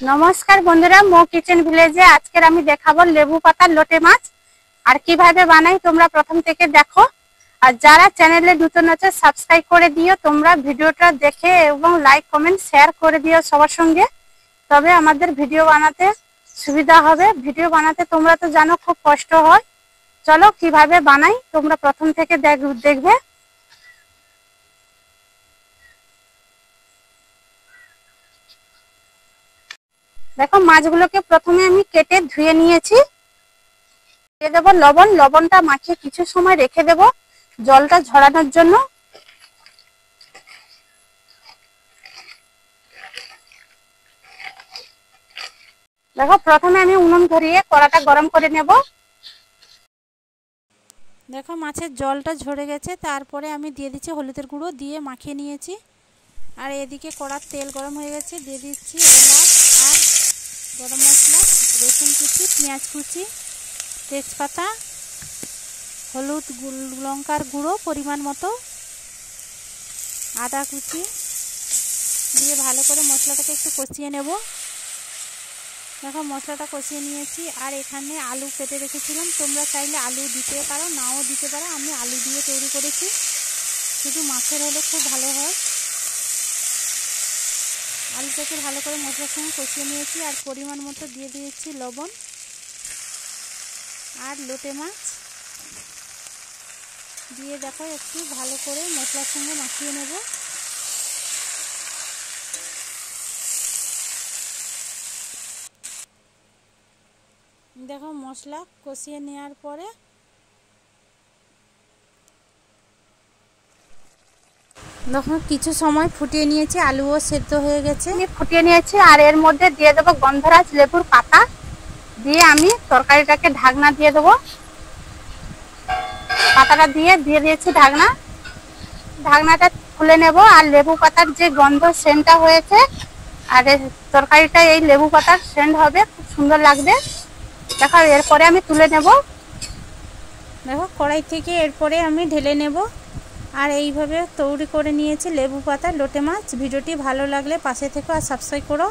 নমস্কার বন্ধুরা, মো কিচেন ভিলেজে আজকের আমি দেখাবো লেবু পাতার লোটে মাছ আর কিভাবে বানাই। তোমরা প্রথম থেকে দেখো, আর যারা চ্যানেলে নতুন আছে সাবস্ক্রাইব করে দিও। তোমরা ভিডিওটা দেখে এবং লাইক কমেন্ট শেয়ার করে দিও সবার সঙ্গে, তবে আমাদের ভিডিও বানাতে সুবিধা হবে। ভিডিও বানাতে তোমরা তো জানো খুব কষ্ট হয়। চলো কিভাবে বানাই তোমরা প্রথম থেকে দেখবে। দেখো, মাছগুলোকে প্রথমে আমি কেটে ধুয়ে নিয়েছি। দিয়ে দেবো লবণ। লবণটা মাখিয়ে কিছু সময় রেখে দেব জলটা ঝরানোর জন্য। দেখো, প্রথমে আমি উনুন ধরিয়ে কড়াটা গরম করে নেব। দেখো, মাছের জলটা ঝরে গেছে। তারপরে আমি দিয়ে দিচ্ছি হলুদের গুঁড়ো, দিয়ে মাখিয়ে নিয়েছি। আর এদিকে কড়ার তেল গরম হয়ে গেছে, দিয়ে দিচ্ছি এলাচ আর গরম মশলা, রসুন কুচি, পেঁয়াজ কুচি, তেজপাতা, হলুদ লঙ্কার গুঁড়ো পরিমাণ মতো, আদা কুচি দিয়ে ভালো করে মশলাটাকে একটু কষিয়ে নেব। দেখো, মশলাটা কষিয়ে নিয়েছি। আর এখানে আলু কেটে রেখেছিলাম, তোমরা চাইলে আলু দিতে পারো, নাও দিতে পারো। আমি আলু দিয়ে তৈরি করেছি, শুধু মাছের হলে খুব ভালো হয়। আলুটাকে ভালো করে মশলার সঙ্গে কষিয়ে নিয়েছি। আর পরিমাণ মতো দিয়ে দিয়েছি লবণ আর লোটে মাছ দিয়ে দেখো একটু ভালো করে মশলার সঙ্গে মাখিয়ে নেব। দেখো, মশলা কষিয়ে নেওয়ার পরে দেখো কিছু সময় ফুটিয়ে নিয়েছি, আলুও সেদ্ধ হয়ে গেছে। আমি ফুটিয়ে নিয়েছি। আর এর মধ্যে দিয়ে দেবো গন্ধরাজ লেবুর পাতা, দিয়ে আমি তরকারিটাকে ঢাকনা দিয়ে দেবো। পাতাটা দিয়ে দিয়েছি ঢাকনা। ঢাকনাটা খুলে নেব। আর লেবু পাতার যে গন্ধ সেন্টটা হয়েছে, আর তরকারিটা এই লেবু পাতার সেন্ট হবে, খুব সুন্দর লাগবে। দেখো, এরপরে আমি তুলে নেব। দেখো, কড়াই থেকে এরপরে আমি ঢেলে নেব। আর এইভাবে তৈরি করে নিয়েছি লেবু পাতা লোটে মাছ। ভিডিওটি ভালো লাগলে পাশে থেকো আর সাবস্ক্রাইব করো।